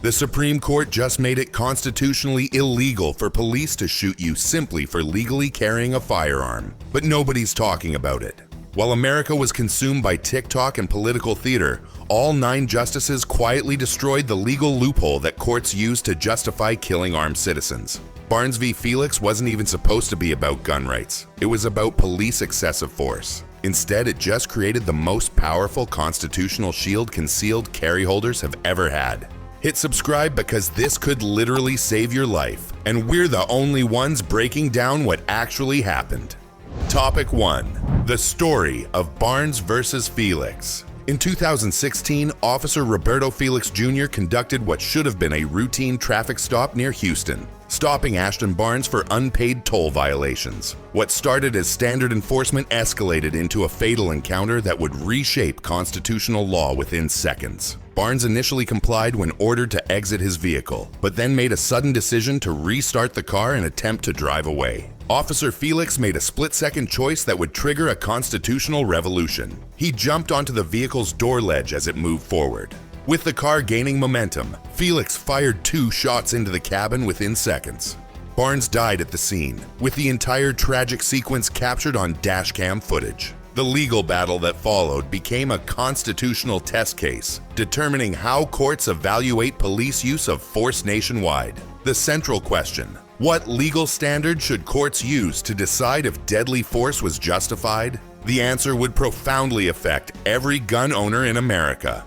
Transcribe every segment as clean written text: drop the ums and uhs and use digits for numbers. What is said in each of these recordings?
The Supreme Court just made it constitutionally illegal for police to shoot you simply for legally carrying a firearm. But nobody's talking about it. While America was consumed by TikTok and political theater, all 9 justices quietly destroyed the legal loophole that courts use to justify killing armed citizens. Barnes v. Felix wasn't even supposed to be about gun rights. It was about police excessive force. Instead, it just created the most powerful constitutional shield concealed carry holders have ever had. Hit subscribe because this could literally save your life, and we're the only ones breaking down what actually happened. Topic 1. The story of Barnes versus Felix. In 2016, Officer Roberto Felix Jr. conducted what should have been a routine traffic stop near Houston, stopping Ashton Barnes for unpaid toll violations. What started as standard enforcement escalated into a fatal encounter that would reshape constitutional law within seconds. Barnes initially complied when ordered to exit his vehicle, but then made a sudden decision to restart the car and attempt to drive away. Officer Felix made a split-second choice that would trigger a constitutional revolution. He jumped onto the vehicle's door ledge as it moved forward. With the car gaining momentum, Felix fired 2 shots into the cabin within seconds. Barnes died at the scene, with the entire tragic sequence captured on dashcam footage. The legal battle that followed became a constitutional test case, determining how courts evaluate police use of force nationwide. The central question: what legal standard should courts use to decide if deadly force was justified? The answer would profoundly affect every gun owner in America.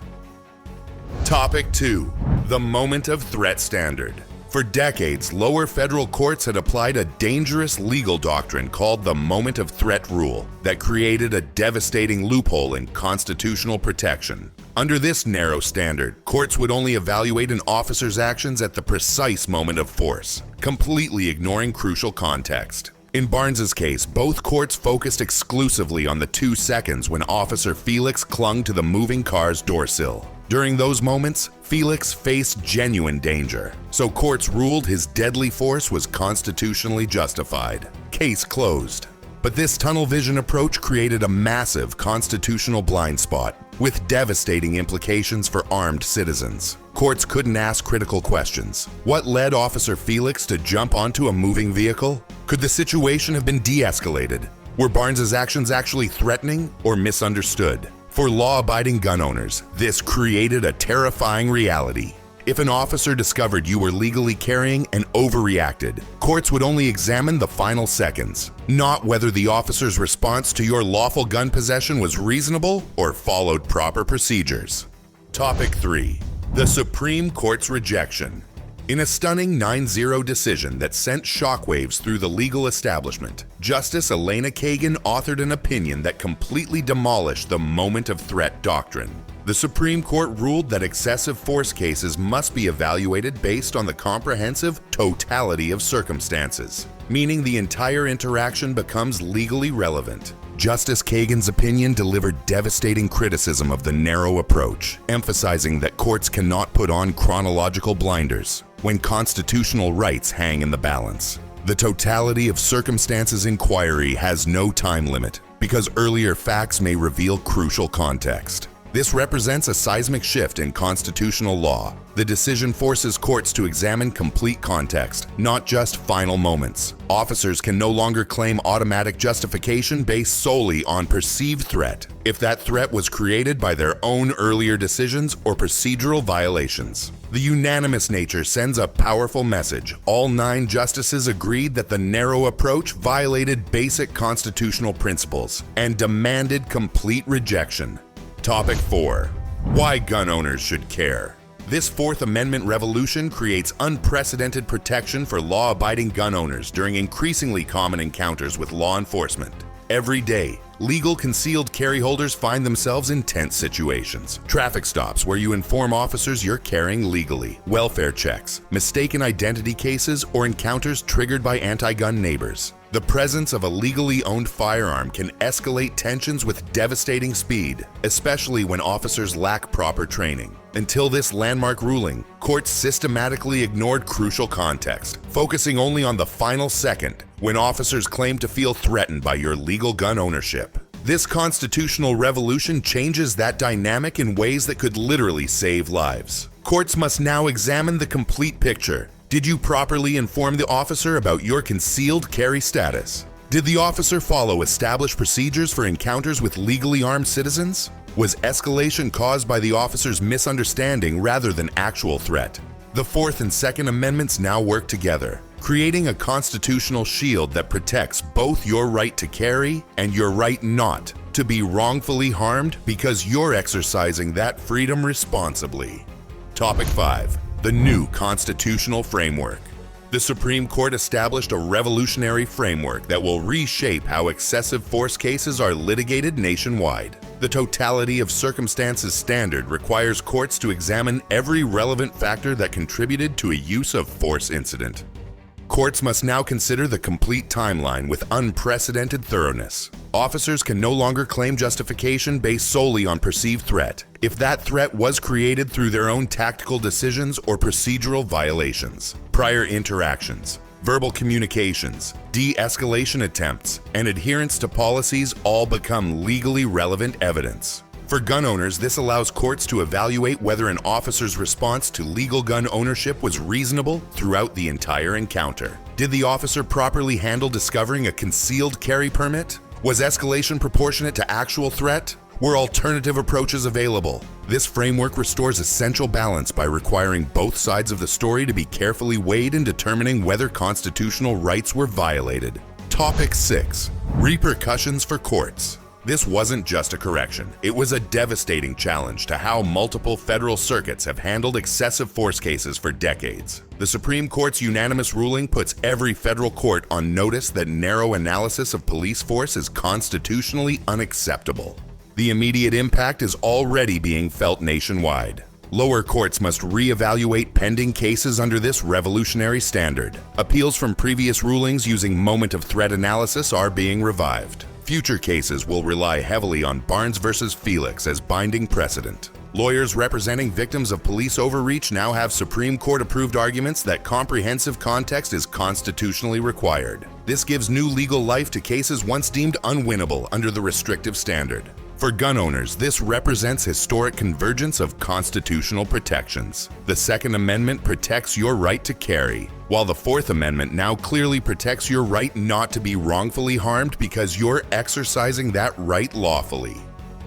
Topic 2. The moment of threat standard. For decades, lower federal courts had applied a dangerous legal doctrine called the moment of threat rule that created a devastating loophole in constitutional protection. Under this narrow standard, courts would only evaluate an officer's actions at the precise moment of force, completely ignoring crucial context. In Barnes's case, both courts focused exclusively on the 2 seconds when Officer Felix clung to the moving car's doorsill. During those moments, Felix faced genuine danger, so courts ruled his deadly force was constitutionally justified. Case closed. But this tunnel vision approach created a massive constitutional blind spot, with devastating implications for armed citizens. Courts couldn't ask critical questions. What led Officer Felix to jump onto a moving vehicle? Could the situation have been de-escalated? Were Barnes's actions actually threatening or misunderstood? For law-abiding gun owners, this created a terrifying reality. If an officer discovered you were legally carrying and overreacted, courts would only examine the final seconds, not whether the officer's response to your lawful gun possession was reasonable or followed proper procedures. Topic 3. The Supreme Court's rejection. In a stunning 9-0 decision that sent shockwaves through the legal establishment, Justice Kagan authored an opinion that completely demolished the moment of threat doctrine. The Supreme Court ruled that excessive force cases must be evaluated based on the comprehensive totality of circumstances, meaning the entire interaction becomes legally relevant. Justice Kagan's opinion delivered devastating criticism of the narrow approach, emphasizing that courts cannot put on chronological blinders when constitutional rights hang in the balance. The totality of circumstances inquiry has no time limit because earlier facts may reveal crucial context. This represents a seismic shift in constitutional law. The decision forces courts to examine complete context, not just final moments. Officers can no longer claim automatic justification based solely on perceived threat, if that threat was created by their own earlier decisions or procedural violations. The unanimous nature sends a powerful message. All 9 justices agreed that the narrow approach violated basic constitutional principles and demanded complete rejection. Topic 4. Why gun owners should care. This Fourth Amendment revolution creates unprecedented protection for law-abiding gun owners during increasingly common encounters with law enforcement. Every day, legal concealed carry holders find themselves in tense situations. Traffic stops where you inform officers you're carrying legally, welfare checks, mistaken identity cases, or encounters triggered by anti-gun neighbors. The presence of a legally owned firearm can escalate tensions with devastating speed, especially when officers lack proper training. Until this landmark ruling, courts systematically ignored crucial context, focusing only on the final second when officers claim to feel threatened by your legal gun ownership. This constitutional revolution changes that dynamic in ways that could literally save lives. Courts must now examine the complete picture. Did you properly inform the officer about your concealed carry status? Did the officer follow established procedures for encounters with legally armed citizens? Was escalation caused by the officer's misunderstanding rather than actual threat? The Fourth and Second Amendments now work together, creating a constitutional shield that protects both your right to carry and your right not to be wrongfully harmed because you're exercising that freedom responsibly. Topic 5. The new constitutional framework. The Supreme Court established a revolutionary framework that will reshape how excessive force cases are litigated nationwide. The totality of circumstances standard requires courts to examine every relevant factor that contributed to a use of force incident. Courts must now consider the complete timeline with unprecedented thoroughness. Officers can no longer claim justification based solely on perceived threat, if that threat was created through their own tactical decisions or procedural violations. Prior interactions, verbal communications, de-escalation attempts, and adherence to policies all become legally relevant evidence. For gun owners, this allows courts to evaluate whether an officer's response to legal gun ownership was reasonable throughout the entire encounter. Did the officer properly handle discovering a concealed carry permit? Was escalation proportionate to actual threat? Were alternative approaches available? This framework restores essential balance by requiring both sides of the story to be carefully weighed in determining whether constitutional rights were violated. Topic 6. Repercussions for courts. This wasn't just a correction. It was a devastating challenge to how multiple federal circuits have handled excessive force cases for decades. The Supreme Court's unanimous ruling puts every federal court on notice that narrow analysis of police force is constitutionally unacceptable. The immediate impact is already being felt nationwide. Lower courts must reevaluate pending cases under this revolutionary standard. Appeals from previous rulings using moment of threat analysis are being revived. Future cases will rely heavily on Barnes v. Felix as binding precedent. Lawyers representing victims of police overreach now have Supreme Court-approved arguments that comprehensive context is constitutionally required. This gives new legal life to cases once deemed unwinnable under the restrictive standard. For gun owners, this represents historic convergence of constitutional protections. The Second Amendment protects your right to carry, while the Fourth Amendment now clearly protects your right not to be wrongfully harmed because you're exercising that right lawfully.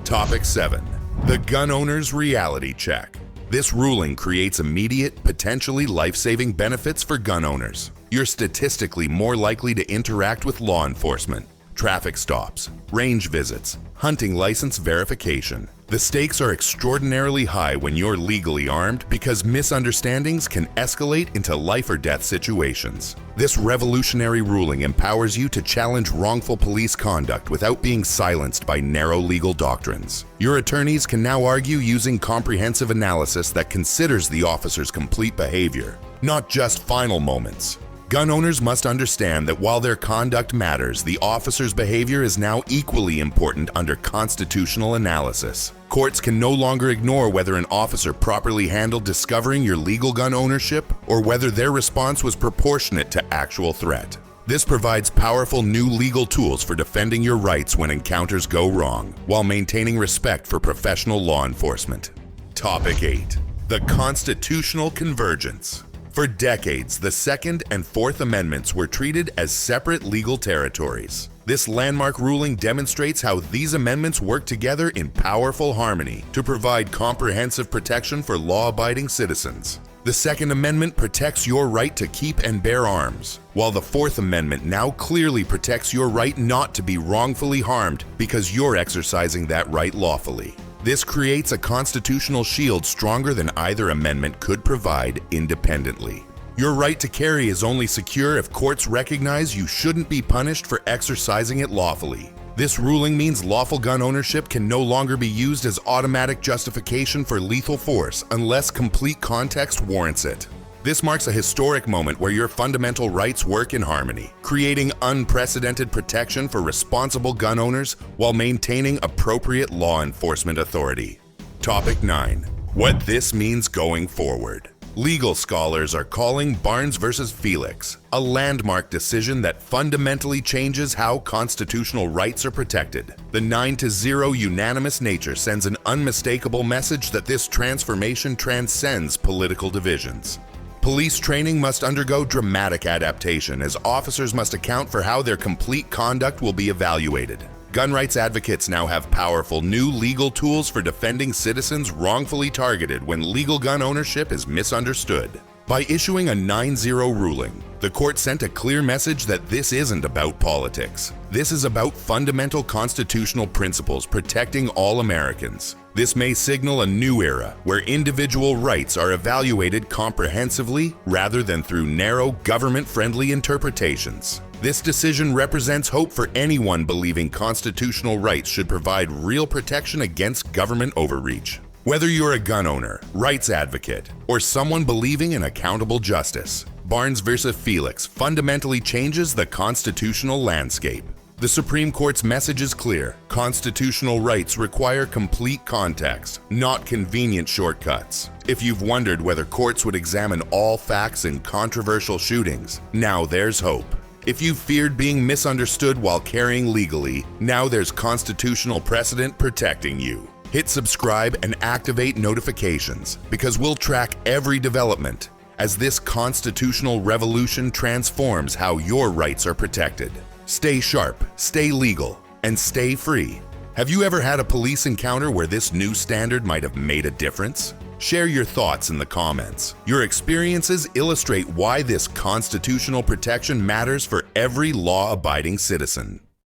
Topic 7. The gun owner's reality check. This ruling creates immediate, potentially life-saving benefits for gun owners. You're statistically more likely to interact with law enforcement. Traffic stops, range visits, hunting license verification. The stakes are extraordinarily high when you're legally armed because misunderstandings can escalate into life or death situations. This revolutionary ruling empowers you to challenge wrongful police conduct without being silenced by narrow legal doctrines. Your attorneys can now argue using comprehensive analysis that considers the officer's complete behavior, not just final moments. Gun owners must understand that while their conduct matters, the officer's behavior is now equally important under constitutional analysis. Courts can no longer ignore whether an officer properly handled discovering your legal gun ownership or whether their response was proportionate to actual threat. This provides powerful new legal tools for defending your rights when encounters go wrong, while maintaining respect for professional law enforcement. Topic 8. The Constitutional Convergence. For decades, the Second and Fourth Amendments were treated as separate legal territories. This landmark ruling demonstrates how these amendments work together in powerful harmony to provide comprehensive protection for law-abiding citizens. The Second Amendment protects your right to keep and bear arms, while the Fourth Amendment now clearly protects your right not to be wrongfully harmed because you're exercising that right lawfully. This creates a constitutional shield stronger than either amendment could provide independently. Your right to carry is only secure if courts recognize you shouldn't be punished for exercising it lawfully. This ruling means lawful gun ownership can no longer be used as automatic justification for lethal force unless complete context warrants it. This marks a historic moment where your fundamental rights work in harmony, creating unprecedented protection for responsible gun owners while maintaining appropriate law enforcement authority. Topic 9. What this means going forward. Legal scholars are calling Barnes v. Felix a landmark decision that fundamentally changes how constitutional rights are protected. The 9-0 unanimous nature sends an unmistakable message that this transformation transcends political divisions. Police training must undergo dramatic adaptation as officers must account for how their complete conduct will be evaluated. Gun rights advocates now have powerful new legal tools for defending citizens wrongfully targeted when legal gun ownership is misunderstood. By issuing a 9-0 ruling, the court sent a clear message that this isn't about politics. This is about fundamental constitutional principles protecting all Americans. This may signal a new era where individual rights are evaluated comprehensively rather than through narrow, government-friendly interpretations. This decision represents hope for anyone believing constitutional rights should provide real protection against government overreach. Whether you're a gun owner, rights advocate, or someone believing in accountable justice, Barnes v. Felix fundamentally changes the constitutional landscape. The Supreme Court's message is clear. Constitutional rights require complete context, not convenient shortcuts. If you've wondered whether courts would examine all facts in controversial shootings, now there's hope. If you feared being misunderstood while carrying legally, now there's constitutional precedent protecting you. Hit subscribe and activate notifications because we'll track every development as this constitutional revolution transforms how your rights are protected. Stay sharp, stay legal, and stay free. Have you ever had a police encounter where this new standard might have made a difference? Share your thoughts in the comments. Your experiences illustrate why this constitutional protection matters for every law-abiding citizen.